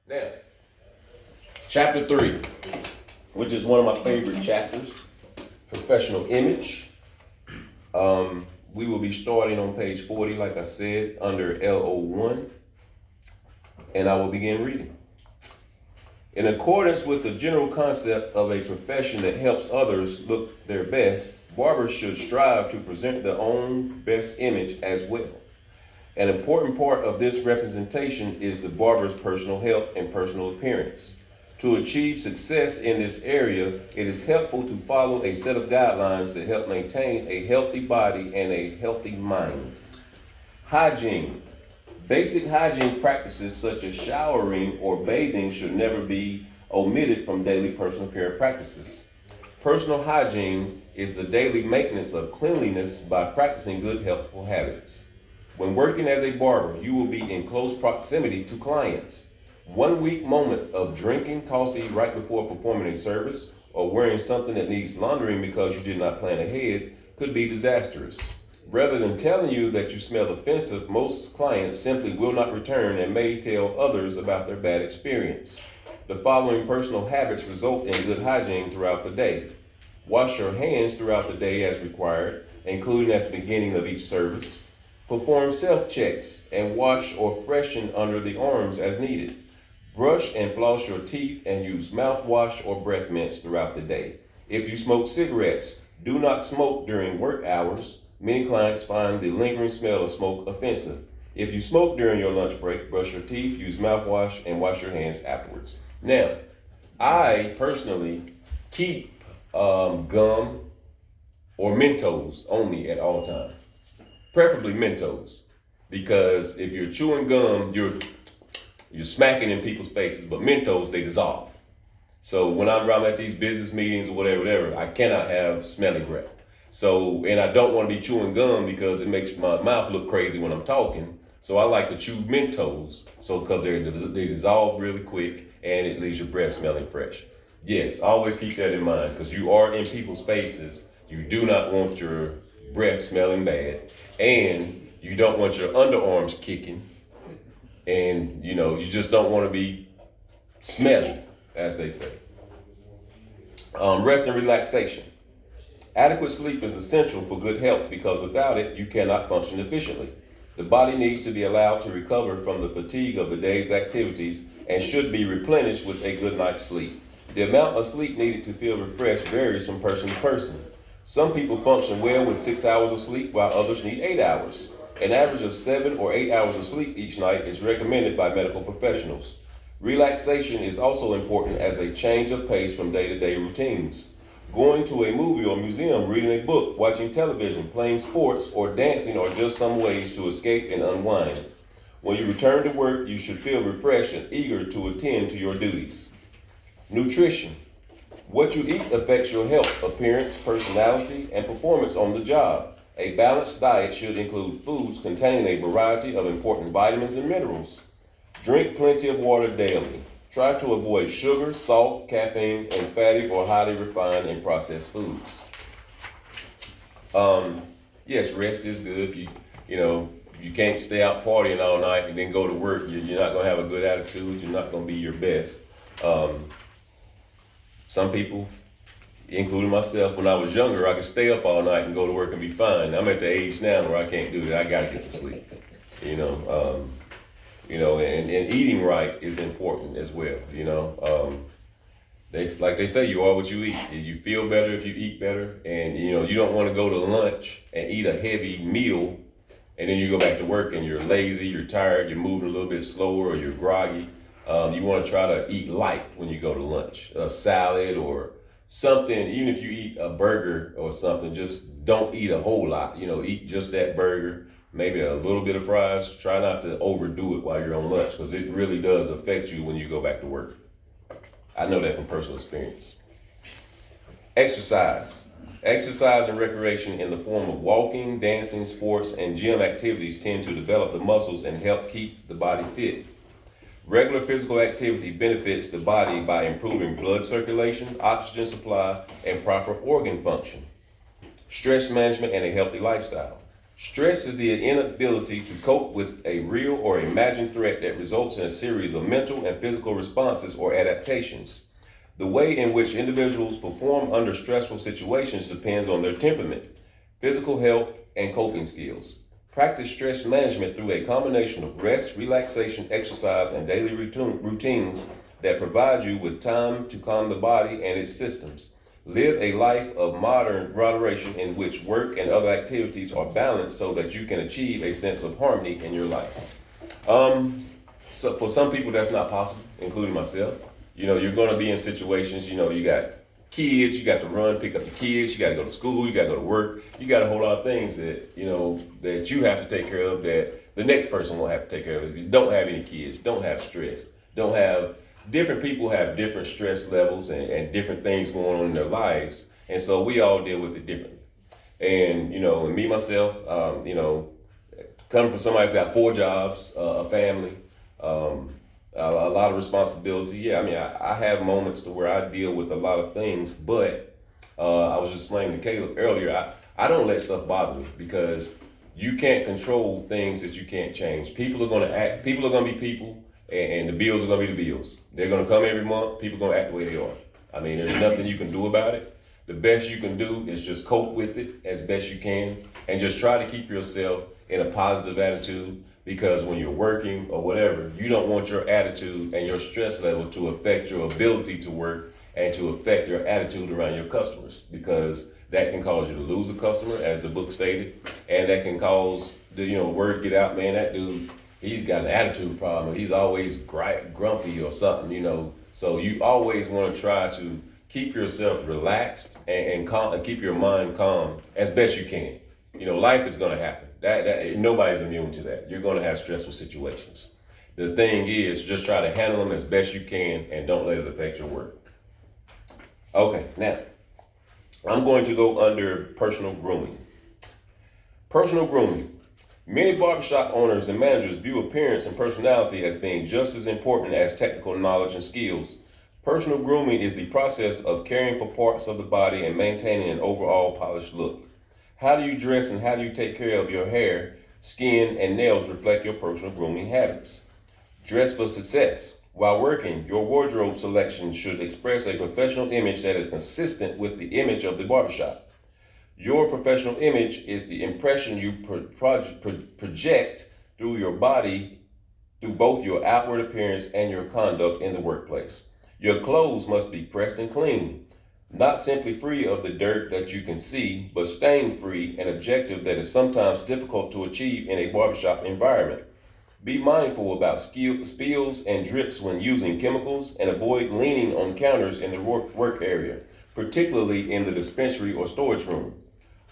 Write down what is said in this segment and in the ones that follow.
Now, chapter 3, which is one of my favorite chapters, professional image. We will be starting on page 40, like I said, under LO1, and I will begin reading. In accordance with the general concept of a profession that helps others look their best, barbers should strive to present their own best image as well. An important part of this representation is the barber's personal health and personal appearance. To achieve success in this area, it is helpful to follow a set of guidelines that help maintain a healthy body and a healthy mind. Hygiene. Basic hygiene practices such as showering or bathing should never be omitted from daily personal care practices. Personal hygiene is the daily maintenance of cleanliness by practicing good healthful habits. When working as a barber, you will be in close proximity to clients. One weak moment of drinking coffee right before performing a service or wearing something that needs laundering because you did not plan ahead could be disastrous. Rather than telling you that you smell offensive, most clients simply will not return and may tell others about their bad experience. The following personal habits result in good hygiene throughout the day. Wash your hands throughout the day as required, including at the beginning of each service. Perform self-checks and wash or freshen under the arms as needed. Brush and floss your teeth and use mouthwash or breath mints throughout the day. If you smoke cigarettes, do not smoke during work hours. Many clients find the lingering smell of smoke offensive. If you smoke during your lunch break, brush your teeth, use mouthwash, and wash your hands afterwards. Now, I personally keep gum or Mentos on me at all times, preferably Mentos, because if you're chewing gum, you're smacking in people's faces, but Mentos, they dissolve. So when I'm at these business meetings or whatever, I cannot have smelly breath. So, and I don't want to be chewing gum because it makes my mouth look crazy when I'm talking. So I like to chew Mentos, so because they dissolve really quick and it leaves your breath smelling fresh. Yes, always keep that in mind because you are in people's faces. You do not want your breath smelling bad, and you don't want your underarms kicking, and you just don't want to be smelly, as they say. Rest and relaxation. Adequate sleep is essential for good health because without it, you cannot function efficiently. The body needs to be allowed to recover from the fatigue of the day's activities and should be replenished with a good night's sleep. The amount of sleep needed to feel refreshed varies from person to person. Some people function well with 6 hours of sleep while others need 8 hours. An average of 7 or 8 hours of sleep each night is recommended by medical professionals. Relaxation is also important as a change of pace from day-to-day routines. Going to a movie or museum, reading a book, watching television, playing sports, or dancing are just some ways to escape and unwind. When you return to work, you should feel refreshed and eager to attend to your duties. Nutrition. What you eat affects your health, appearance, personality, and performance on the job. A balanced diet should include foods containing a variety of important vitamins and minerals. Drink plenty of water daily. Try to avoid sugar, salt, caffeine, and fatty or highly refined and processed foods. Yes, rest is good. You can't stay out partying all night and then go to work. You're not going to have a good attitude. You're not going to be your best. Some people, including myself, when I was younger, I could stay up all night and go to work and be fine. I'm at the age now where I can't do that. I got to get some sleep. And eating right is important as well. They say you are what you eat. You feel better if you eat better, and you don't want to go to lunch and eat a heavy meal, and then you go back to work and you're lazy, you're tired, you're moving a little bit slower, or you're groggy. You want to try to eat light when you go to lunch, a salad or something. Even if you eat a burger or something, just don't eat a whole lot. Eat just that burger. Maybe a little bit of fries. Try not to overdo it while you're on lunch because it really does affect you when you go back to work. I know that from personal experience. Exercise. Exercise and recreation in the form of walking, dancing, sports, and gym activities tend to develop the muscles and help keep the body fit. Regular physical activity benefits the body by improving blood circulation, oxygen supply, and proper organ function. Stress management and a healthy lifestyle. Stress is the inability to cope with a real or imagined threat that results in a series of mental and physical responses or adaptations. The way in which individuals perform under stressful situations depends on their temperament, physical health, and coping skills. Practice stress management through a combination of rest, relaxation, exercise, and daily routines that provide you with time to calm the body and its systems. Live a life of moderation in which work and other activities are balanced so that you can achieve a sense of harmony in your life. So for some people that's not possible, including myself. You're gonna be in situations, you got kids, you got to run, pick up the kids, you gotta go to school, you gotta go to work, you got a whole lot of things that, that you have to take care of that the next person won't have to take care of. If you don't have any kids, don't have stress, different people have different stress levels and different things going on in their lives. And so we all deal with it differently. And, and me, myself, coming from somebody that's got 4 jobs, a family, a lot of responsibility. Yeah, I have moments to where I deal with a lot of things, but I was just explaining to Caleb earlier, I don't let stuff bother me because you can't control things that you can't change. People are going to act, people are going to be people, and the bills are going to be the bills. They're going to come every month, people are going to act the way they are. There's nothing you can do about it. The best you can do is just cope with it as best you can and just try to keep yourself in a positive attitude, because when you're working or whatever, you don't want your attitude and your stress level to affect your ability to work and to affect your attitude around your customers, because that can cause you to lose a customer, as the book stated, and that can cause the word get out, man, that dude, he's got an attitude problem, or he's always grumpy or something, So you always want to try to keep yourself relaxed and calm, and keep your mind calm as best you can. Life is going to happen. That nobody's immune to that. You're going to have stressful situations. The thing is, just try to handle them as best you can and don't let it affect your work. Okay, now I'm going to go under personal grooming. Personal grooming. Many barbershop owners and managers view appearance and personality as being just as important as technical knowledge and skills. Personal grooming is the process of caring for parts of the body and maintaining an overall polished look. How do you dress and how do you take care of your hair, skin, and nails reflect your personal grooming habits. Dress for success. While working, your wardrobe selection should express a professional image that is consistent with the image of the barbershop. Your professional image is the impression you project through your body, through both your outward appearance and your conduct in the workplace. Your clothes must be pressed and clean, not simply free of the dirt that you can see, but stain-free, an objective that is sometimes difficult to achieve in a barbershop environment. Be mindful about spills and drips when using chemicals, and avoid leaning on counters in the work area, particularly in the dispensary or storage room.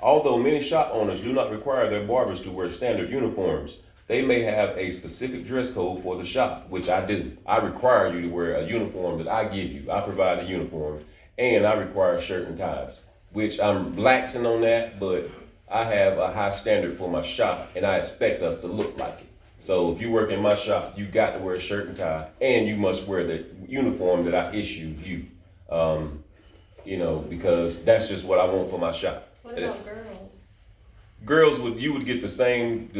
Although many shop owners do not require their barbers to wear standard uniforms, they may have a specific dress code for the shop, which I do. I require you to wear a uniform that I give you. I provide a uniform, and I require shirt and ties, which I'm relaxing on that, but I have a high standard for my shop, and I expect us to look like it. So if you work in my shop, you got to wear a shirt and tie, and you must wear the uniform that I issue you, because that's just what I want for my shop. What about girls? Girls you would get the same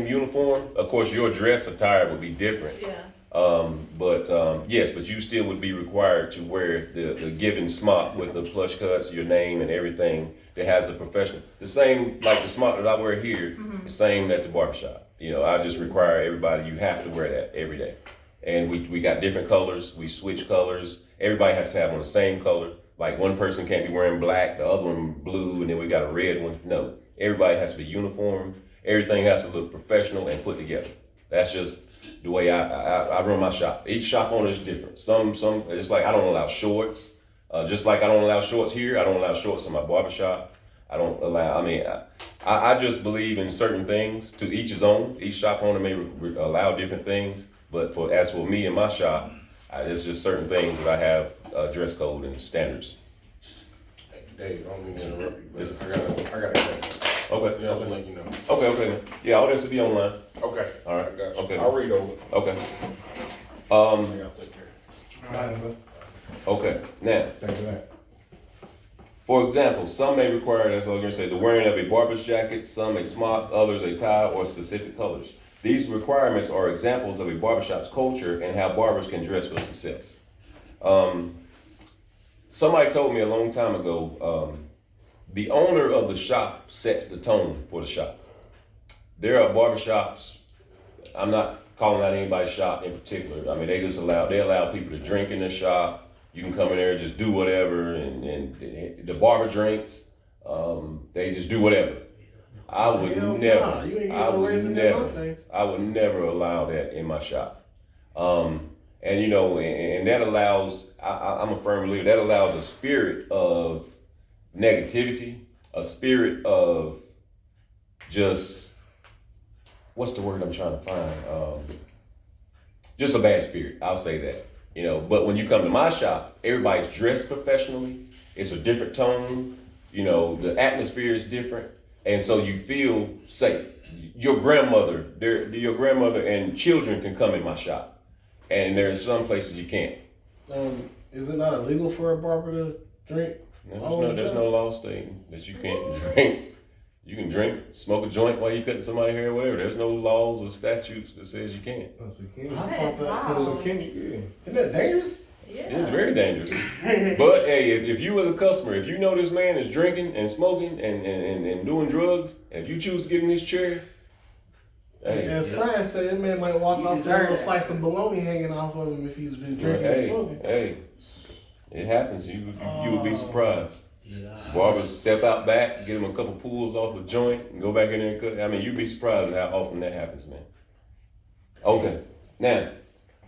uniform. Of course, your dress attire would be different. Yeah. Yes, but you still would be required to wear the given smock with the plush cuts, your name and everything that has a professional. The same, like the smock that I wear here, the same at the barbershop. I just require everybody, you have to wear that every day. And we got different colors, we switch colors. Everybody has to have on the same color. Like one person can't be wearing black, the other one blue, and then we got a red one. No, everybody has to be uniform. Everything has to look professional and put together. That's just the way I run my shop. Each shop owner is different. Some it's like I don't allow shorts. Just like I don't allow shorts here, I don't allow shorts in my barbershop. I don't allow, I just believe in certain things, to each his own. Each shop owner may allow different things, but as for me and my shop, there's just certain things that I have dress code and standards. Hey, Dave, I don't mean to interrupt you, but I got a question. Okay. Yeah, I'll just let you know. Okay, man. Yeah, all this will be online. Okay. All right. I got you. Okay. I'll read over it. Okay. I'll take care. Okay. Now, Thanks for that. For example, some may require, as I was going to say, the wearing of a barber's jacket, some a smock, others a tie or specific colors. These requirements are examples of a barbershop's culture and how barbers can dress for success. Somebody told me a long time ago, the owner of the shop sets the tone for the shop. There are barbershops, I'm not calling out anybody's shop in particular. I mean, they allow people to drink in the shop. You can come in there and just do whatever, and the barber drinks. They just do whatever. I would never allow that in my shop. And that allows, I'm a firm believer, that allows a spirit of negativity, a spirit of just, what's the word I'm trying to find? Just a bad spirit, I'll say that. But when you come to my shop, everybody's dressed professionally. It's a different tone. The atmosphere is different. And so you feel safe. Your grandmother and children can come in my shop. And there's some places you can't. Is it not illegal for a barber to drink? There's no law stating that you can't drink. You can drink, smoke a joint while you're cutting somebody's hair, whatever. There's no laws or statutes that says you can't. Oh, so you can. That is wild. Isn't that dangerous? Yeah. It's very dangerous. But hey, if you as a customer, if you know this man is drinking and smoking and doing drugs, and if you choose to get in this chair, hey. And science said that man might walk off with a little slice of bologna hanging off of him if he's been drinking and smoking. Hey, it happens. You would be surprised. Barbers step out back, get them a couple pulls off a joint, and go back in there and cut. I mean, you'd be surprised at how often that happens, man. Okay, now,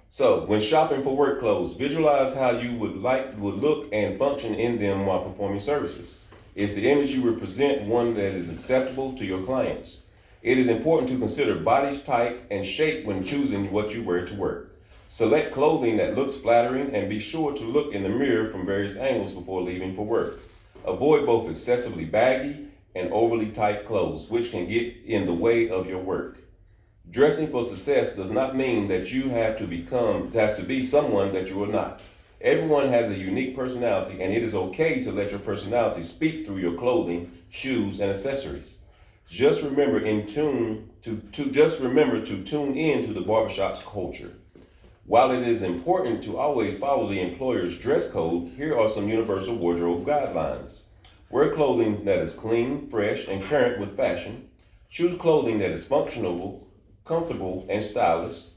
so when shopping for work clothes, visualize how you would look and function in them while performing services. Is the image you represent one that is acceptable to your clients? It is important to consider body type and shape when choosing what you wear to work. Select clothing that looks flattering and be sure to look in the mirror from various angles before leaving for work. Avoid both excessively baggy and overly tight clothes, which can get in the way of your work. Dressing for success does not mean that you have to be someone that you are not. Everyone has a unique personality, and it is okay to let your personality speak through your clothing, shoes, and accessories. Just remember to tune in to the barbershop's culture. While it is important to always follow the employer's dress code, here are some universal wardrobe guidelines. Wear clothing that is clean, fresh, and current with fashion. Choose clothing that is functional, comfortable, and stylish.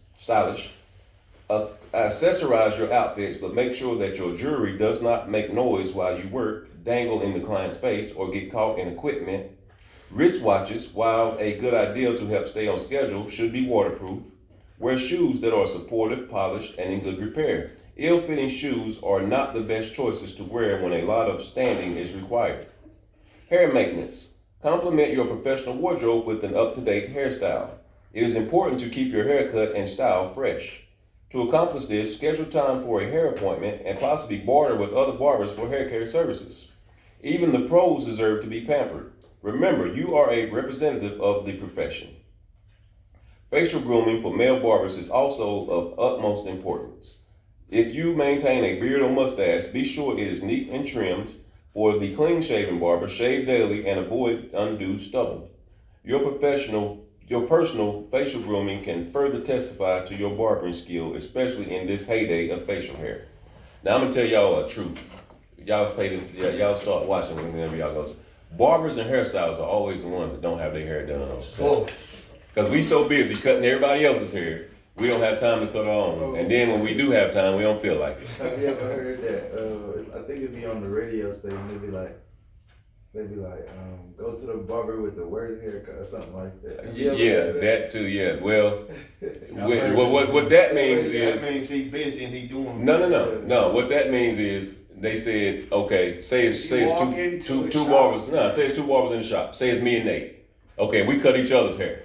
Accessorize your outfits, but make sure that your jewelry does not make noise while you work, dangle in the client's face, or get caught in equipment. Wristwatches, while a good idea to help stay on schedule, should be waterproof. Wear shoes that are supportive, polished, and in good repair. Ill-fitting shoes are not the best choices to wear when a lot of standing is required. Hair maintenance. Complement your professional wardrobe with an up-to-date hairstyle. It is important to keep your haircut and style fresh. To accomplish this, schedule time for a hair appointment and possibly barter with other barbers for hair care services. Even the pros deserve to be pampered. Remember, you are a representative of the profession. Facial grooming for male barbers is also of utmost importance. If you maintain a beard or mustache, be sure it is neat and trimmed. For the clean-shaven barber, shave daily and avoid undue stubble. Your personal facial grooming can further testify to your barbering skill, especially in this heyday of facial hair. Now I'm gonna tell y'all a truth. Y'all pay this. Y'all start watching whenever y'all go. Barbers and hairstylists are always the ones that don't have their hair done. Because we so busy cutting everybody else's hair, we don't have time to cut our own. And then when we do have time, we don't feel like it. Have you ever heard that? I think it'd be on the radio station. They'd be like, go to the barber with the worst haircut or something like that. Yeah, that too. Yeah. Well, what that means is that means he busy and he doing. No. What that means is they said, okay, say it's two barbers. No, say it's two barbers in the shop. Say it's me and Nate. Okay, we cut each other's hair.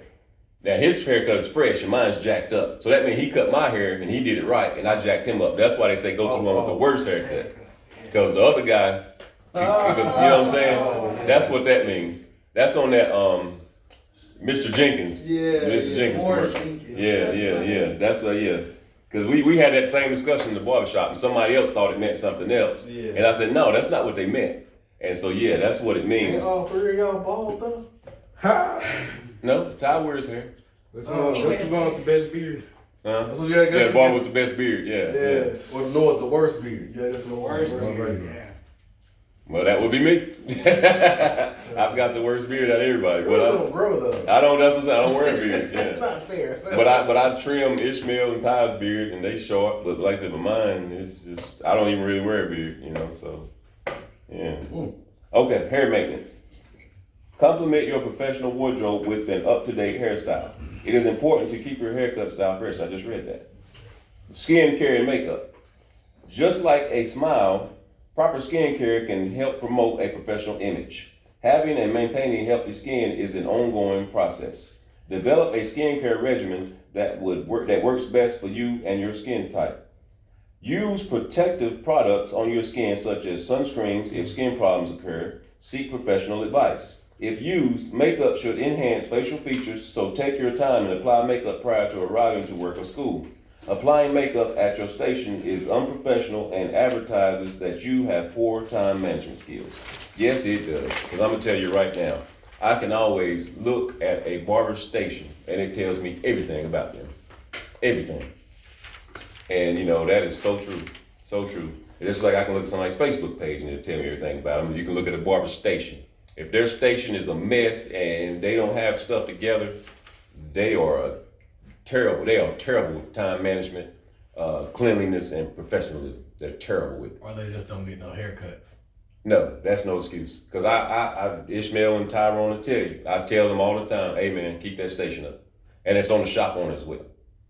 Now his haircut is fresh and mine's jacked up. So that means he cut my hair and he did it right and I jacked him up. That's why they say go to the one with the worst haircut. Because the other guy, because, you know what I'm saying? That's what that means. That's on that Mr. Jenkins. Mr. Jenkins commercial. Yeah. That's Because we had that same discussion in the barbershop and somebody else thought it meant something else. Yeah. And I said, no, that's not what they meant. And so, yeah, that's what it Ain't means. all three of y'all bald though? Ha! No, Ty wears hair. What's Oh, what's wrong with the best beard? Huh? That's what you gotta Yeah, get. the bar with the best beard. Yeah. Yeah. Or no, the worst beard. Yeah, that's the worst Worst beard. beard. Well, that would be me. I've got the worst beard out of everybody. Yours But don't grow though. I don't. That's what I'm saying. I don't wear a beard. That's Yeah. not fair. But I trim Ishmael and Ty's beard, and they short. But like I said, but mine is just I don't even really wear a beard, you know. So yeah. Okay, hair maintenance. Complement your professional wardrobe with an up-to-date hairstyle. It is important to keep your haircut style fresh. I just read that. Skin care and makeup. Just like a smile, proper skin care can help promote a professional image. Having and maintaining healthy skin is an ongoing process. Develop a skincare regimen that works best for you and your skin type. Use protective products on your skin, such as sunscreens, if skin problems occur. Seek professional advice. If used, makeup should enhance facial features, so take your time and apply makeup prior to arriving to work or school. Applying makeup at your station is unprofessional and advertises that you have poor time management skills. Yes, it does. Because I'm going to tell you right now, I can always look at a barber station and it tells me everything about them. Everything. And you know, that is so true. So true. It's just like I can look at somebody's Facebook page and it'll tell me everything about them. You can look at a barber station. If their station is a mess and they don't have stuff together, they are terrible. They are terrible with time management, cleanliness, and professionalism. They're terrible with it. Or they just don't get no haircuts. No, that's no excuse. Because I Ishmael and Tyrone will tell you. I tell them all the time, hey man, keep that station up. And it's on the shop owner as well.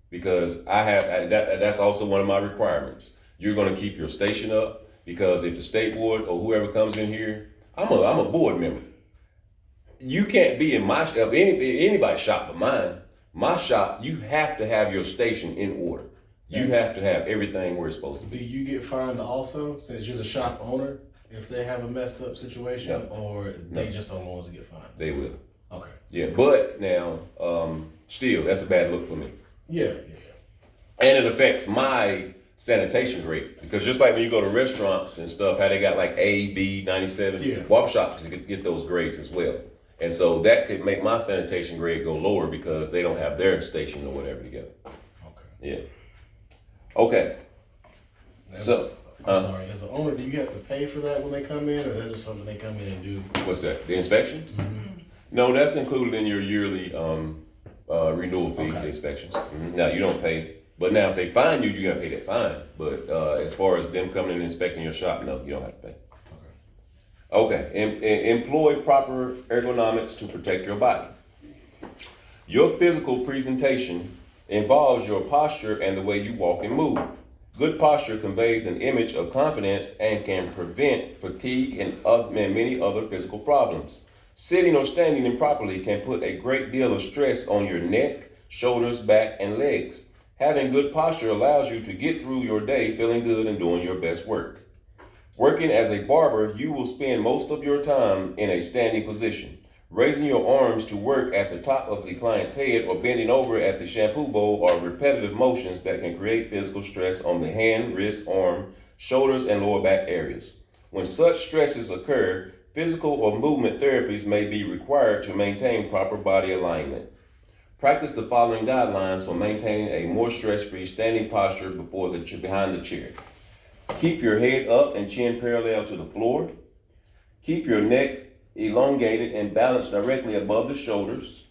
Because that's also one of my requirements. You're going to keep your station up because if the state board or whoever comes in here, I'm a board member. You can't be in my shop, anybody's shop but mine. My shop, you have to have your station in order. You have to have everything where it's supposed to Do be. you get fined also, since you're the shop owner, if they have a messed up situation, or they just don't want to get fined? They will. Okay. Yeah, but now, still, that's a bad look for me. Yeah. And it affects my sanitation grade. Because just like when you go to restaurants and stuff, how they got like A, B, 97, Yeah. barbershops get those grades as well. And so that could make my sanitation grade go lower because they don't have their station or whatever together. Okay. Yeah. Okay. So, I'm sorry, as an owner, do you have to pay for that when they come in, or is that just something they come in and do? what's that? The inspection? Mm-hmm. No, that's included in your yearly renewal fee, Okay. the inspections. Now, you don't pay. But now, if they fine you, you got to pay that fine. But as far as them coming and inspecting your shop, no, you don't have to pay. Okay, employ proper ergonomics to protect your body. Your physical presentation involves your posture and the way you walk and move. Good posture conveys an image of confidence and can prevent fatigue and many other physical problems. Sitting or standing improperly can put a great deal of stress on your neck, shoulders, back, and legs. Having good posture allows you to get through your day feeling good and doing your best work. Working as a barber, you will spend most of your time in a standing position. Raising your arms to work at the top of the client's head or bending over at the shampoo bowl are repetitive motions that can create physical stress on the hand, wrist, arm, shoulders, and lower back areas. When such stresses occur, physical or movement therapies may be required to maintain proper body alignment. Practice the following guidelines for maintaining a more stress-free standing posture behind the chair. Keep your head up and chin parallel to the floor. Keep your neck elongated and balanced directly above the shoulders.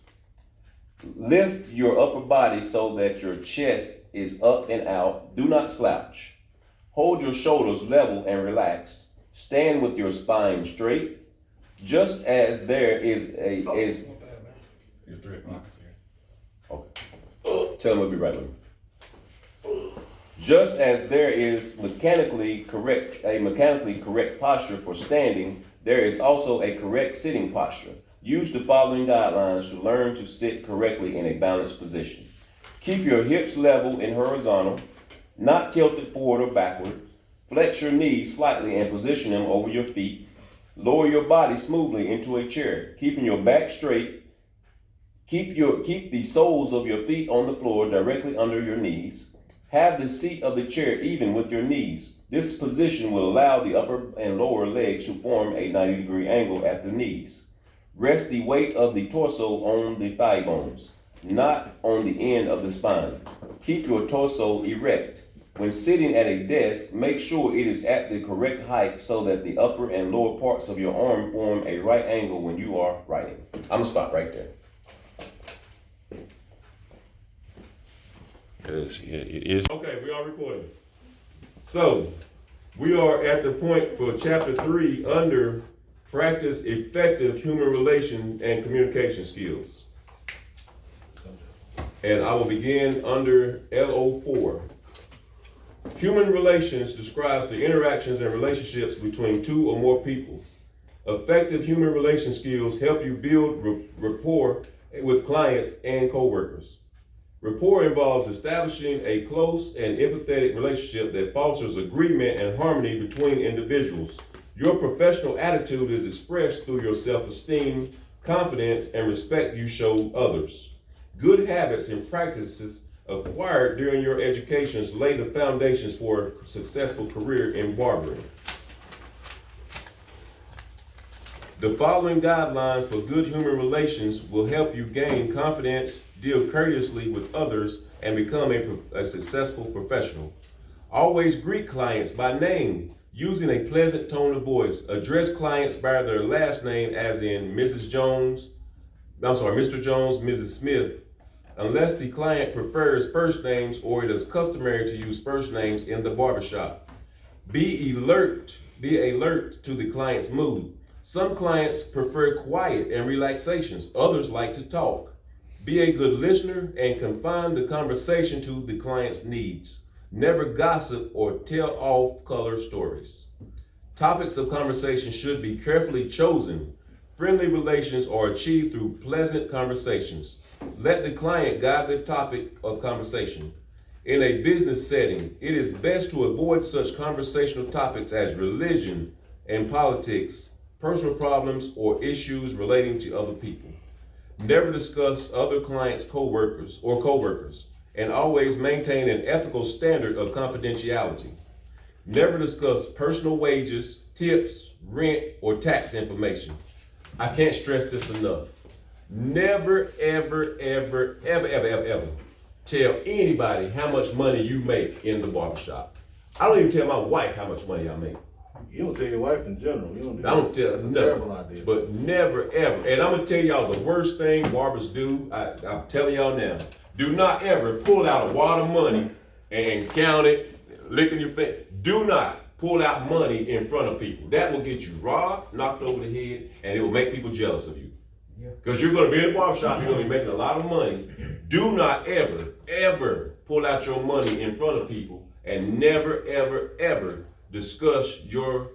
Lift your upper body so that your chest is up and out. Do not slouch. Hold your shoulders level and relaxed. Stand with your spine straight. Just as there is Your 3 o'clock is here. Okay. Tell them we'll be right with you. Just as there is a mechanically correct posture for standing, there is also a correct sitting posture. Use the following guidelines to learn to sit correctly in a balanced position. Keep your hips level and horizontal, not tilted forward or backward. Flex your knees slightly and position them over your feet. Lower your body smoothly into a chair, keeping your back straight. Keep the soles of your feet on the floor directly under your knees. Have the seat of the chair even with your knees. This position will allow the upper and lower legs to form a 90-degree angle at the knees. Rest the weight of the torso on the thigh bones, not on the end of the spine. Keep your torso erect. When sitting at a desk, make sure it is at the correct height so that the upper and lower parts of your arm form a right angle when you are writing. I'm gonna stop right there. It is. Okay, we are recording. So, we are at the point for chapter 3 under practice effective human relation and communication skills. And I will begin under LO4. Human relations describes the interactions and relationships between two or more people. Effective human relation skills help you build rapport with clients and coworkers. Rapport involves establishing a close and empathetic relationship that fosters agreement and harmony between individuals. Your professional attitude is expressed through your self-esteem, confidence, and respect you show others. Good habits and practices acquired during your educations lay the foundations for a successful career in barbering. The following guidelines for good human relations will help you gain confidence, deal courteously with others, and become a successful professional. Always greet clients by name, using a pleasant tone of voice. Address clients by their last name, as in Mr. Jones, Mrs. Smith, unless the client prefers first names or it is customary to use first names in the barbershop. Be alert to the client's mood. Some clients prefer quiet and relaxations. Others like to talk. Be a good listener and confine the conversation to the client's needs. Never gossip or tell off-color stories. Topics of conversation should be carefully chosen. Friendly relations are achieved through pleasant conversations. Let the client guide the topic of conversation. In a business setting, it is best to avoid such conversational topics as religion and politics, personal problems, or issues relating to other people. Never discuss other clients' coworkers, and always maintain an ethical standard of confidentiality. Never discuss personal wages, tips, rent, or tax information. I can't stress this enough. Never, ever, ever, ever, ever, ever, ever tell anybody how much money you make in the barbershop. I don't even tell my wife how much money I make. You don't tell your wife in general. You don't do I don't tell. That's a no, terrible idea. But never, ever. And I'm gonna tell y'all the worst thing barbers do. I'm telling y'all now. Do not ever pull out a wad of money and count it, licking your face. Do not pull out money in front of people. That will get you robbed, knocked over the head, and it will make people jealous of you. Because you're gonna be in the barbershop, you're gonna be making a lot of money. Do not ever, ever pull out your money in front of people, and never, ever, ever discuss your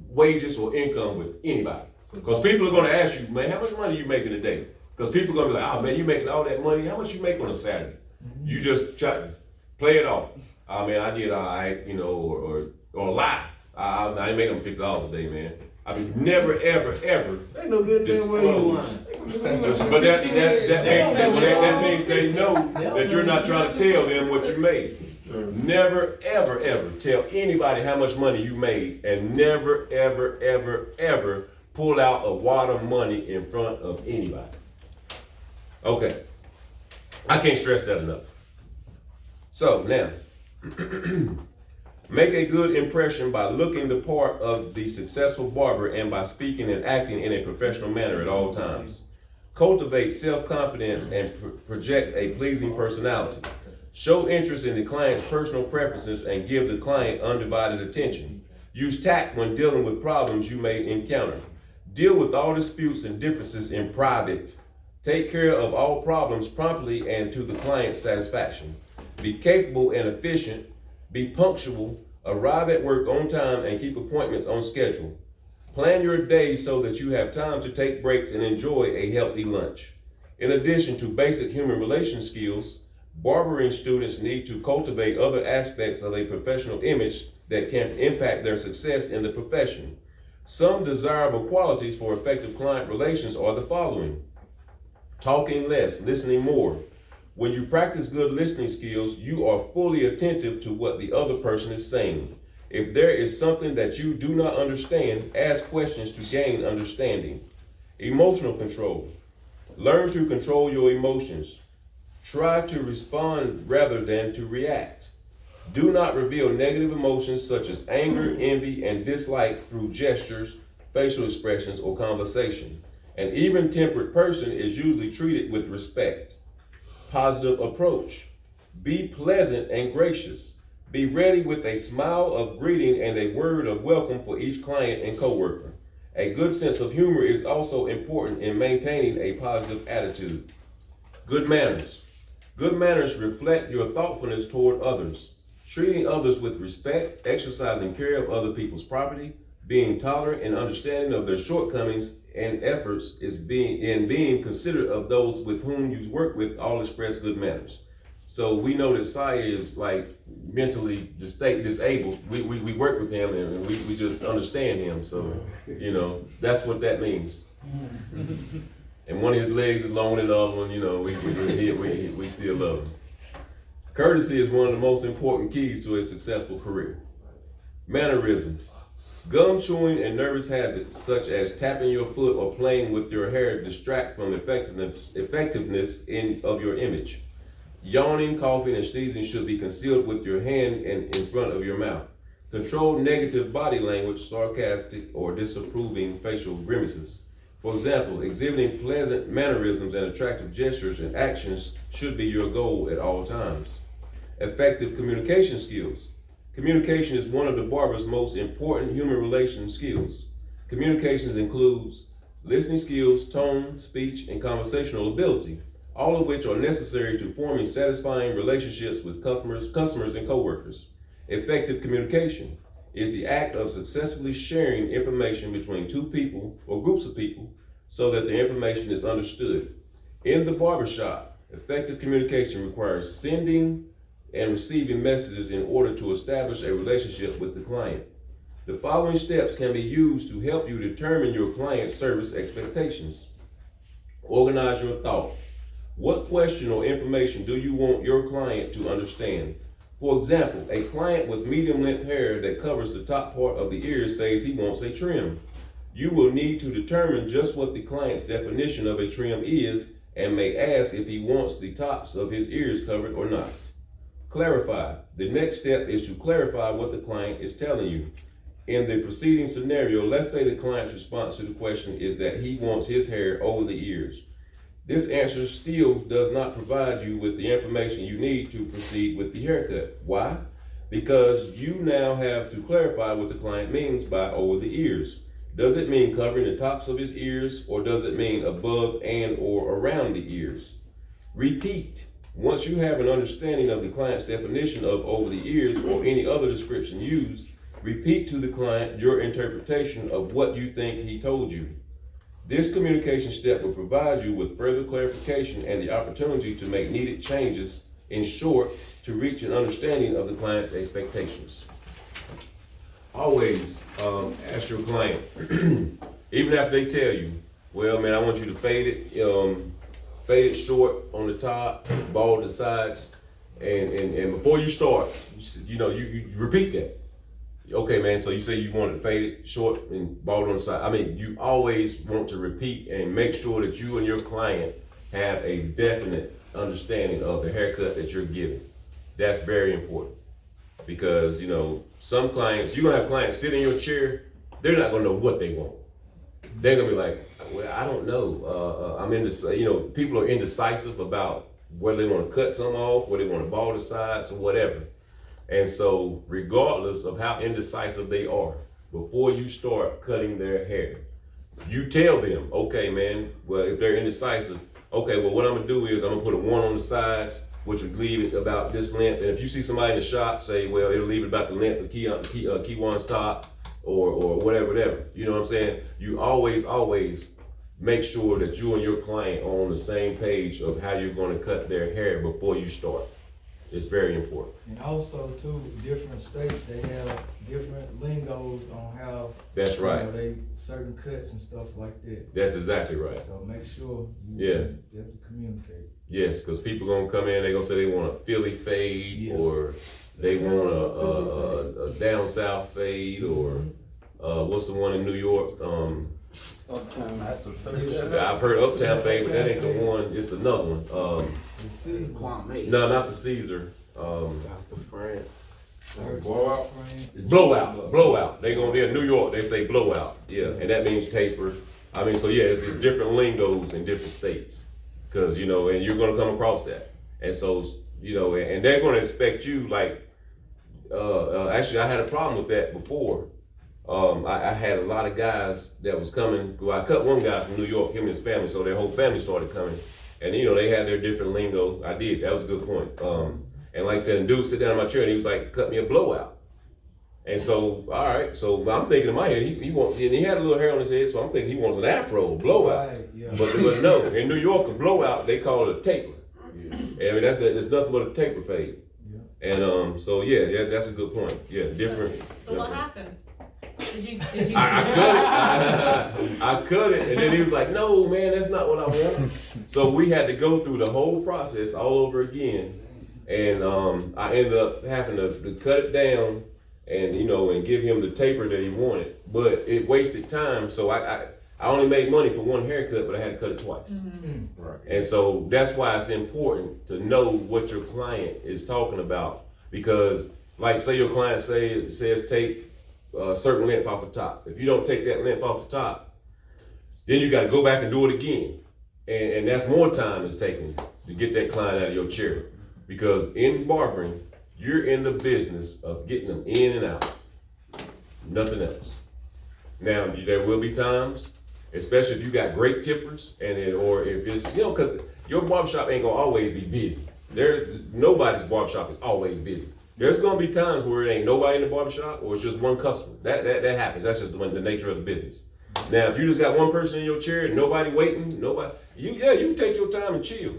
wages or income with anybody. Because people are gonna ask you, man, how much money you making a day? Because people are gonna be like, oh man, you making all that money? How much you make on a Saturday? You just try to play it off. Oh man, I did all right, or lie. I didn't make them $50 a day, man. I mean, never, ever, ever. Ain't no good damn way you lying. But that means they know that you're not trying to tell them what you made. Never, ever, ever tell anybody how much money you made, and never, ever, ever, ever pull out a wad of money in front of anybody. Okay, I can't stress that enough. So now, make a good impression by looking the part of the successful barber and by speaking and acting in a professional manner at all times. Cultivate self-confidence and project a pleasing personality. Show interest in the client's personal preferences and give the client undivided attention. Use tact when dealing with problems you may encounter. Deal with all disputes and differences in private. Take care of all problems promptly and to the client's satisfaction. Be capable and efficient. Be punctual. Arrive at work on time and keep appointments on schedule. Plan your day so that you have time to take breaks and enjoy a healthy lunch. In addition to basic human relation skills, barbering students need to cultivate other aspects of a professional image that can impact their success in the profession. Some desirable qualities for effective client relations are the following: talking less, listening more, When you practice good listening skills, you are fully attentive to what the other person is saying. If there is something that you do not understand, ask questions to gain understanding. Emotional control. Learn to control your emotions. Try to respond rather than to react. Do not reveal negative emotions such as anger, envy, and dislike through gestures, facial expressions, or conversation. An even-tempered person is usually treated with respect. Positive approach. Be pleasant and gracious. Be ready with a smile of greeting and a word of welcome for each client and coworker. A good sense of humor is also important in maintaining a positive attitude. Good manners. Good manners reflect your thoughtfulness toward others. Treating others with respect, exercising care of other people's property, being tolerant and understanding of their shortcomings and efforts being considerate of those with whom you work with all express good manners. So we know that Saya is like mentally disabled. We work with him and we just understand him. So, you know, that's what that means. And one of his legs is longer than the other one, you know, we still love him. Courtesy is one of the most important keys to a successful career. Mannerisms. Gum chewing and nervous habits such as tapping your foot or playing with your hair distract from effectiveness of your image. Yawning, coughing, and sneezing should be concealed with your hand and in front of your mouth. Control negative body language, sarcastic or disapproving facial grimaces. For example, exhibiting pleasant mannerisms and attractive gestures and actions should be your goal at all times. Effective communication skills. Communication is one of the barber's most important human relation skills. Communications includes listening skills, tone, speech, and conversational ability, all of which are necessary to forming satisfying relationships with customers and coworkers. Effective communication is the act of successfully sharing information between two people or groups of people so that the information is understood. In the barbershop, effective communication requires sending and receiving messages in order to establish a relationship with the client. The following steps can be used to help you determine your client's service expectations. Organize your thought. What question or information do you want your client to understand? For example, a client with medium-length hair that covers the top part of the ears says he wants a trim. You will need to determine just what the client's definition of a trim is and may ask if he wants the tops of his ears covered or not. Clarify. The next step is to clarify what the client is telling you. In the preceding scenario, let's say the client's response to the question is that he wants his hair over the ears. This answer still does not provide you with the information you need to proceed with the haircut. Why? Because you now have to clarify what the client means by over the ears. Does it mean covering the tops of his ears, or does it mean above and or around the ears? Repeat. Once you have an understanding of the client's definition of over the ears or any other description used, repeat to the client your interpretation of what you think he told you. This communication step will provide you with further clarification and the opportunity to make needed changes, in short, to reach an understanding of the client's expectations. Always ask your client, even after they tell you, well, man, I want you to fade it short on the top, bald the sides, and before you start, you repeat that. Okay, man, so you say you want it faded short and bald on the side. I mean, you always want to repeat and make sure that you and your client have a definite understanding of the haircut that you're giving. That's very important because, some clients, you're gonna have clients sit in your chair, they're not gonna know what they want. They're gonna be like, well, I don't know. People are indecisive about whether they wanna cut some off, whether they wanna bald the sides or whatever. And so regardless of how indecisive they are, before you start cutting their hair, you tell them, okay, man, well, if they're indecisive, okay, well, what I'm gonna do is I'm gonna put a 1 on the sides, which would leave it about this length. And if you see somebody in the shop say, well, it'll leave it about the length of Keywan's top or whatever, you know what I'm saying? You always make sure that you and your client are on the same page of how you're gonna cut their hair before you start. It's very important. And also too, different states, they have different lingos on how. That's right. You know, they, certain cuts and stuff like that. That's exactly right. So make sure Yeah. you have to communicate. Yes, because people gonna come in, they gonna say they want a Philly fade, Yeah. or they want a down south fade, or what's the one in New York? Uptown after I've heard Uptown fade, but that ain't the one. It's another one. The season. No, not the Caesar. South of France. Blowout? Blowout. They're in New York. They say blowout. Yeah, and that means taper. I mean, so yeah, it's different lingos in different states, because you know, and you're gonna come across that, and so you know, and they're gonna expect you like. Actually, I had a problem with that before. I had a lot of guys that was coming. Well, I cut one guy from New York, him and his family, so their whole family started coming. And you know, they had their different lingo. I did, that was a good point. And like I said, the dude sit down in my chair and he was like, cut me a blowout. And so, all right, so I'm thinking in my head, he had a little hair on his head, so I'm thinking he wants an afro, blowout. Right, yeah. But no, in New York, a blowout, they call it a taper. I mean, it's nothing but a taper fade. Yeah. And so yeah, that's a good point. Yeah, different. So what happened? Did you I cut it, and then he was like, "No, man, that's not what I want." So we had to go through the whole process all over again, and I ended up having to cut it down, and you know, and give him the taper that he wanted. But it wasted time, so I only made money for one haircut, but I had to cut it twice. Mm-hmm. Right. And so that's why it's important to know what your client is talking about, because, like, say your client says take a certain length off the top. If you don't take that length off the top, then you got to go back and do it again, and that's more time it's taking to get that client out of your chair. Because in barbering, you're in the business of getting them in and out, nothing else. Now there will be times, especially if you got great tippers, or if it's, you know, because your barbershop ain't gonna always be busy. Nobody's barbershop is always busy. There's gonna be times where it ain't nobody in the barbershop, or it's just one customer. That happens. That's just the nature of the business. Now, if you just got one person in your chair and nobody waiting, you take your time and chill.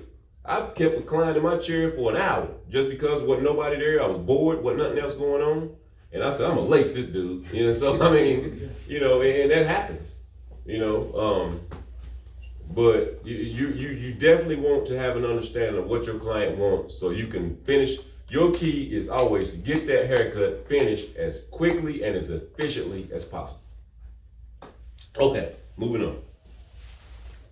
I've kept a client in my chair for an hour just because wasn't nobody there. I was bored, wasn't nothing else going on, and I said, I'm gonna lace this dude. You know, so I mean, you know, and that happens. You know, but you definitely want to have an understanding of what your client wants, so you can finish. Your key is always to get that haircut finished as quickly and as efficiently as possible. Okay, moving on.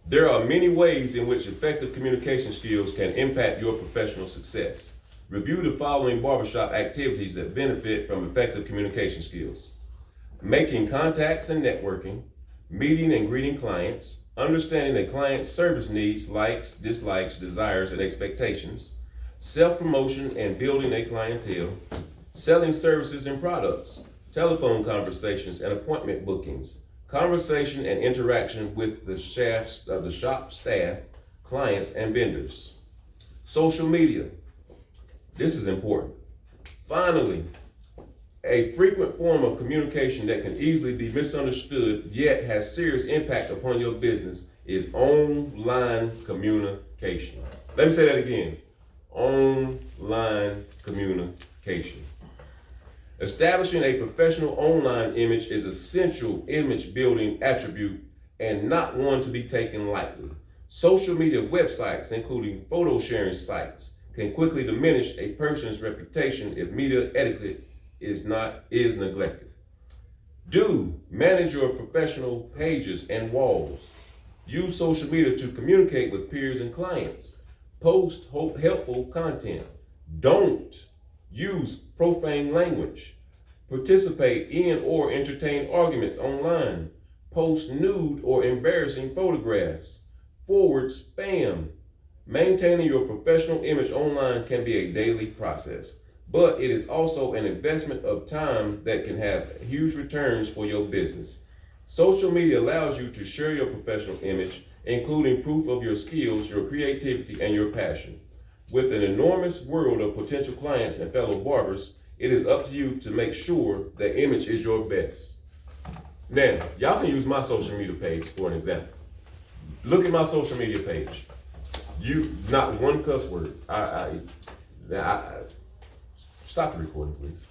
There are many ways in which effective communication skills can impact your professional success. Review the following barbershop activities that benefit from effective communication skills: making contacts and networking, meeting and greeting clients, understanding a client's service needs, likes, dislikes, desires, and expectations, self-promotion and building a clientele, selling services and products, telephone conversations and appointment bookings, conversation and interaction with the shop staff, clients, and vendors. Social media. This is important. Finally, a frequent form of communication that can easily be misunderstood yet has serious impact upon your business is online communication. Let me say that again. Online communication. Establishing a professional online image is an essential image building attribute and not one to be taken lightly. Social media websites, including photo sharing sites, can quickly diminish a person's reputation if media etiquette is neglected. Manage your professional pages and walls. Use social media to communicate with peers and clients. Post helpful content. Don't use profane language. Participate in or entertain arguments online. Post nude or embarrassing photographs. Forward spam. Maintaining your professional image online can be a daily process, but it is also an investment of time that can have huge returns for your business. Social media allows you to share your professional image, including proof of your skills, your creativity, and your passion. With an enormous world of potential clients and fellow barbers, it is up to you to make sure the image is your best. Now, y'all can use my social media page for an example. Look at my social media page. Not one cuss word. Stop the recording, please.